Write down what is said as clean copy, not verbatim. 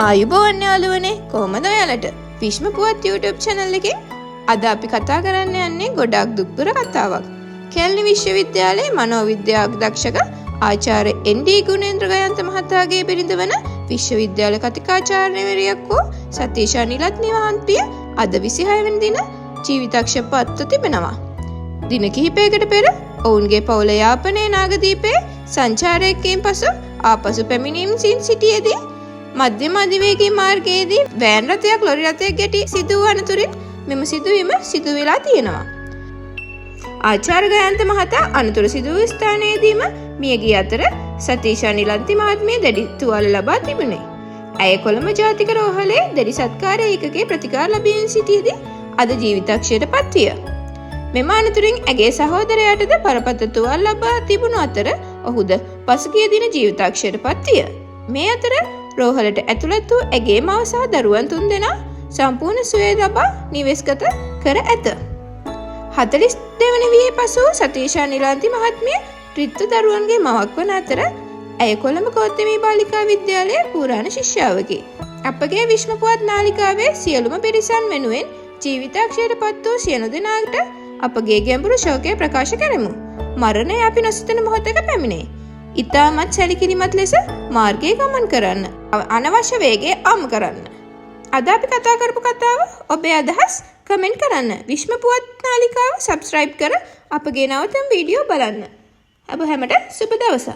ආයුබෝවන් යාළුවනේ කොහමද ඔයාලට විශ්ම පුවත් YouTube channel එකේ අද අපි කතා කරන්න යන්නේ ගොඩක් දුක්තර කතාවක්. කැලණි විශ්වවිද්‍යාලයේ මනෝවිද්‍යා අධ්‍යක්ෂක ආචාර්ය එන්.ඩී. ගුණේන්ද්‍ර ගයන්ත මහතාගේ බිරිඳ වන විශ්වවිද්‍යාල කතිකාචාර්යවරියක් වූ සතීෂ් අනිලත්නි මහන්තිය අද 26 වෙනි දින ජීවිතක්ෂය පත්ව තිබෙනවා. දින කිහිපයකට පෙර ඔවුන්ගේ පවුල යාපනයේ නාගදීපයේ සංචාරයකින් පසු ආපසු පැමිණීම් සිටියේදී මධ්‍යම අධිවේගී මාර්ගයේදී වෑන් රථයක් ලොරි රථයක් ගැටි සිදු වූ අනතුරින් මෙම සිදුවීම සිදු වෙලා තියෙනවා. ආචාර්ය ගයන්ත මහතා අනතුර සිදු වූ ස්ථානයේදීම මිය ගිය අතර සතීෂ් අනිලන්ති මහත්මිය දැඩි තුවාල ලබා තිබුණේ. ඇය කොළඹ ජාතික රෝහලේ දැඩි සත්කාර ඒකකයේ ප්‍රතිකාර ලැබීමෙන් සිටියේදී අද ජීවිතක්ෂයට පත්විය. මෙම අනතුරින් ඇගේ සහෝදරයාටද බරපතල තුවාල ලබා තිබුණු අතර ඔහුද පසුගිය දින ජීවිතක්ෂයට පත්විය. මේ අතර රෝහලට ඇතුළත් වූ ඇගේ මව සහ දරුවන් 3 දෙනා සම්පූර්ණ සුවය ලබා නිවෙස්ගත කර ඇත. 42 වන වියේ පසු සතීෂ් අනිලන්ති මහත්මිය ත්‍රිත්ව දරුවන්ගේ මවක් වන අතර ඇය කොළඹ ගෞතමී බාලිකා විද්‍යාලයේ පුරාණ ශිෂ්‍යාවකි. අපගේ විශ්ම පුවත් නාලිකාවේ සියලුම පිරිසන් වෙනුවෙන් ජීවිතක්ෂයට පත් වූ සියලු දෙනාට අපගේ ගැඹුරු ශෝකය ප්‍රකාශ කරමු. මරණය අපි නොසිතන මොහොතක පැමිණේ. ඉතාමත් සැලකිලිමත් ලෙස මාර්ගයේ ගමන් කරන්න. අනවශ්‍ය වේගය අමු කරන්න. අද අපි කතා කරපු කතාව ඔබේ අදහස් කමෙන්ට් කරන්න. විශ්ම පුවත් නාලිකාව සබ්ස්ක්‍රයිබ් කර අපගේ නවතම වීඩියෝ බලන්න. ඔබ හැමට සුබ දවසක්.